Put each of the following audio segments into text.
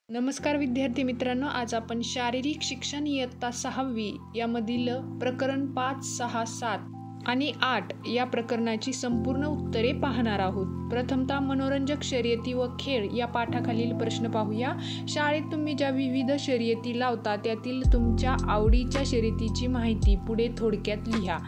नमस्कार विद्यार्थी मित्रांनो, आज आपण शारीरिक शिक्षण इयत्ता 6वी यामधील प्रकरण 5, 6, 7 आणि 8 या प्रकरणाची संपूर्ण उत्तरे पाहणार आहोत। प्रथमतः मनोरंजक शर्यती व खेळ या पाठाखालील प्रश्न पाहूया। शाळेत तुम्ही ज्या विविध शर्यती लावता त्यातील तुमच्या आवडीच्या शर्यतीची माहिती पुढे थोडक्यात लिहा।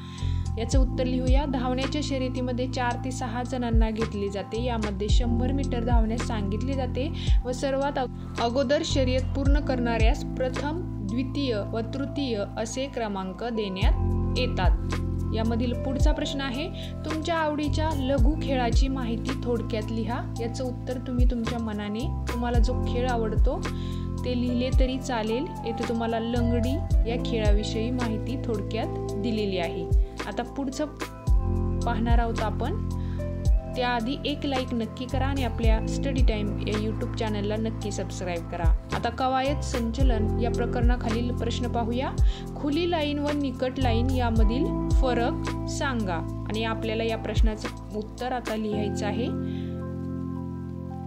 याचं उत्तर लिहूया। धावण्याच्या शर्यतीमध्ये 4 ते 6 जणांना घेतले जाते। यामध्ये 100 मीटर धावण्यास सांगितले जाते व सर्वात अगोदर शर्यत पूर्ण करणाऱ्यास प्रथम, द्वितीय व तृतीय असे क्रमांक देण्यात येतात। यामधील पुढचा प्रश्न आहे, तुमच्या आवडीच्या लघु खेळाची माहिती थोडक्यात लिहा। याचं उत्तर तुम्ही तुमच्या मनाने तुम्हाला जो खेळ आवडतो ते लिहिले तरी चालेल। येथे तुम्हाला लंगडी या खेळाविषयी माहिती थोडक्यात दिलेली आहे। आता पुढचं पाहणार आहोत आपण। त्याआधी एक लाईक नक्की करा आणि आपल्या स्टडी टाइम या यूट्यूब चॅनलला नक्की सबस्क्राईब करा। आता कवायत संचलन या प्रकरणाखालील प्रश्न पाहूया। खुली लाईन व निकट लाईन यामधील फरक सांगा आणि आपल्याला या प्रश्नाचं उत्तर आता लिहायचं आहे।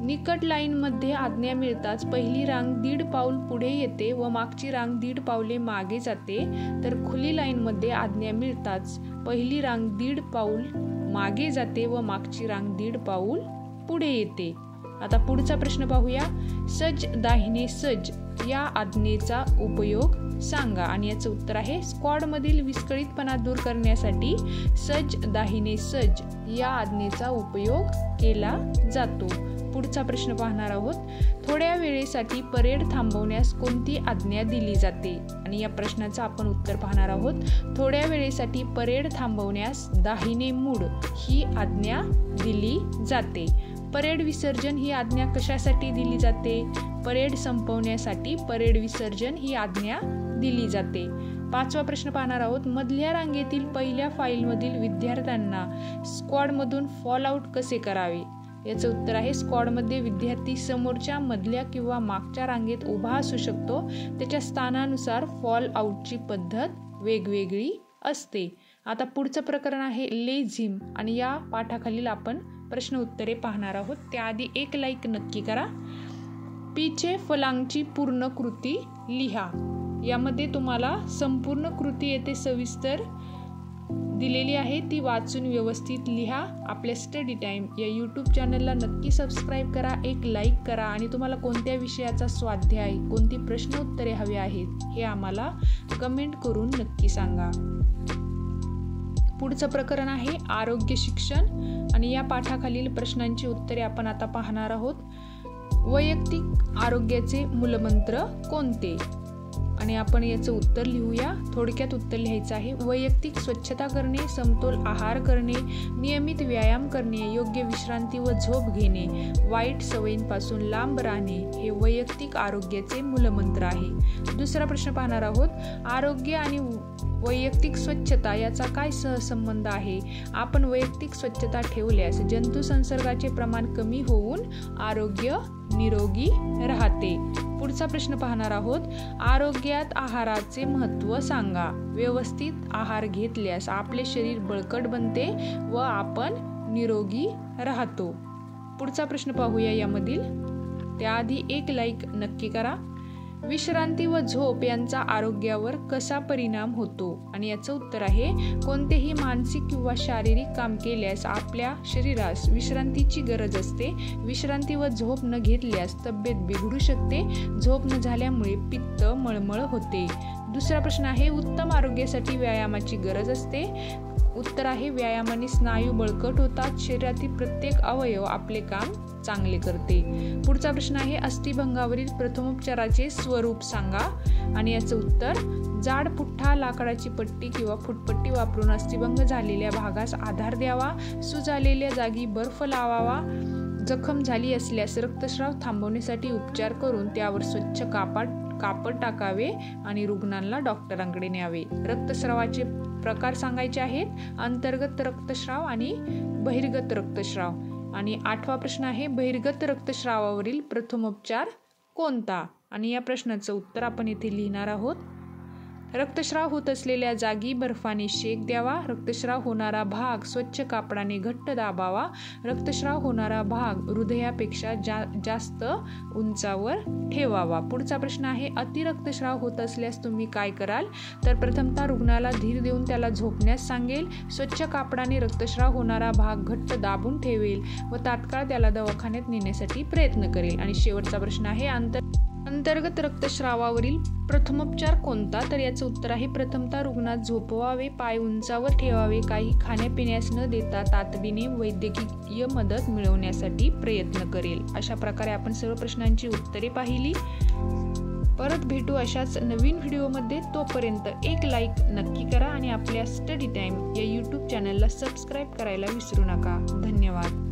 निकट लाईन मध्ये आज्ञा मिळताच पहिली रांग 1.5 पाऊल पुढे येते व मागची रांग 1.5 पाऊले मागे जाते, तर खुली लाईन मध्ये आज्ञा मिळताच पहिली रांग 1.5 पाऊल मागे जाते व मागची रांग 1.5 पाऊल पुढे येते। आता पुढचा प्रश्न पाहूया। सज दाहिने सज या आज्ञेचा उपयोग सांगा आणि याचं उत्तर आहे स्क्वॉड मधील विस्कळीतपणा दूर करण्यासाठी सज दाहिने सज या आज्ञेचा उपयोग केला जातो। पुढचा प्रश्न पाहणार आहोत। थोड्या वेळेसाठी परेड थांबवण्यास कोणती आज्ञा दिली जाते आणि या प्रश्नाचं आपण उत्तर पाहणार आहोत। थोड्या वेळेसाठी परेड थांबवण्यास दाहिने मूड ही आज्ञा दिली जाते। परेड विसर्जन ही आज्ञा कशासाठी दिली जाते? परेड संपवण्यासाठी परेड विसर्जन ही आज्ञा दिली जाते। पाचवा प्रश्न पाहणार आहोत। मधल्या रांगेतील पहिल्या फाईलमधील विद्यार्थ्यांना स्क्वॉडमधून फॉल आउट कसे करावे? याचं उत्तर आहे स्क्वॉडमध्ये विद्यार्थी समोरच्या, मधल्या किंवा मागच्या रांगेत उभा असू शकतो। त्याच्या स्थानानुसार फॉल आउटची पद्धत वेगवेगळी असते। आता पुढचं प्रकरण आहे लेझिम आणि या पाठाखालील आपण प्रश्न उत्तरे पाहणार आहोत। त्याआधी एक लाईक नक्की करा। पीचे फलांगची पूर्ण कृती लिहा। यामध्ये तुम्हाला संपूर्ण कृती येथे सविस्तर दिलेली आहे, ती वाचून व्यवस्थित लिहा। आपल्या स्टडी टाइम या यूट्यूब चॅनलला नक्की सबस्क्राईब करा, एक लाईक करा आणि तुम्हाला कोणत्या विषयाचा स्वाध्याय, कोणती प्रश्न उत्तरे हवे आहेत हे आम्हाला कमेंट करून नक्की सांगा। पुढचं प्रकरण आहे आरोग्य शिक्षण आणि या पाठाखालील प्रश्नांची उत्तरे आपण आता पाहणार आहोत। वैयक्तिक आरोग्याचे मूलमंत्र कोणते? आणि आपण याचं उत्तर लिहूया। थोडक्यात उत्तर लिहायचं आहे। वैयक्तिक स्वच्छता करणे, समतोल आहार करणे, नियमित व्यायाम करणे, योग्य विश्रांती व झोप घेणे, वाईट सवयींपासून लांब राहणे हे वैयक्तिक आरोग्याचे मूलमंत्र आहे। दुसरा प्रश्न पाहणार आहोत। आरोग्य आणि वैयक्तिक स्वच्छता याचा काय सहसंबंध आहे? आपण वैयक्तिक स्वच्छता ठेवल्यास जंतू संसर्गाचे प्रमाण कमी होऊन आरोग्य निरोगी राहते। पुढचा प्रश्न पाहणार आहोत। आरोग्यात आहाराचे महत्त्व सांगा। व्यवस्थित आहार घेतल्यास आपले शरीर बळकट बनते व आपण निरोगी राहतो। पुढचा प्रश्न पाहूया यामधील। त्याआधी एक लाईक नक्की करा। विश्रांती व झोप यांचा आरोग्यावर कसा परिणाम होतो? आणि याचं उत्तर आहे कोणतेही मानसिक किंवा शारीरिक काम केल्यास आपल्या शरीरास विश्रांतीची गरज असते। विश्रांती व झोप न घेतल्यास तब्येत बिघडू शकते। झोप न झाल्यामुळे पित्त, मळमळ होते। दुसरा प्रश्न आहे उत्तम आरोग्यासाठी व्यायामाची गरज असते। उत्तर आहे व्यायामाने स्नायू बळकट होतात, शरीरातील प्रत्येक अवयव आपले काम चांगले करते। पुढचा प्रश्न आहे अस्थिभंगावरील प्रथमोपचाराचे स्वरूप सांगा आणि याचं उत्तर जाड पुठ्ठा, लाकडाची पट्टी किंवा फुटपट्टी वापरून अस्थिभंग झालेल्या भागास आधार द्यावा, सूज आलेल्या जागी बर्फ लावावा, जखम झाली असल्यास रक्तस्राव थांबवण्यासाठी उपचार करून त्यावर स्वच्छ कापड टाकावे आणि रुग्णांना डॉक्टरांकडे न्यावे। रक्तस्रावाचे प्रकार सांगायचे आहेत, अंतर्गत रक्तस्राव आणि बहिर्गत रक्तस्राव। आणि 8वा प्रश्न आहे बहिर्गत रक्तस्राव होत असलेल्या जागी बर्फाने शेक द्यावा. रक्तस्राव होणारा भाग स्वच्छ कापडाने घट्ट दाबावा. रक्तस्राव होणारा भाग हृदयापेक्षा जास्त उंचावर ठेवावा. पुढचा प्रश्न आहे, अतिरक्तस्राव होत असल्यास तुम्ही काय कराल? तर प्रथमतः रुग्णाला धीर देऊन त्याला झोपण्यास सांगेल, स्वच्छ कापडाने रक्तस्राव होणारा भाग घट्ट दाबून ठेवेल व तात्काळ त्याला दवाखान्यात नेण्यासाठी प्रयत्न करेल. आणि शेवटचा प्रश्न आहे, अंतर्गत रक्तस्रावावरील प्रथमोपचार कोणता? तर याचं उत्तर आहे, प्रथमतः रुग्णात झोपवावे, पाय उंचावर ठेवावे, काही खाण्यापिण्यास न देता तातडीने वैद्यकीय मदत मिळवण्यासाठी प्रयत्न करेल. अशा प्रकारे आपण सर्व प्रश्नांची उत्तरे पाहिली. परत भेटू अशाच नवीन व्हिडिओमध्ये. तोपर्यंत एक लाईक नक्की करा आणि आपल्या स्टडी टाइम या यूट्यूब चॅनलला सबस्क्राईब करायला विसरू नका. धन्यवाद.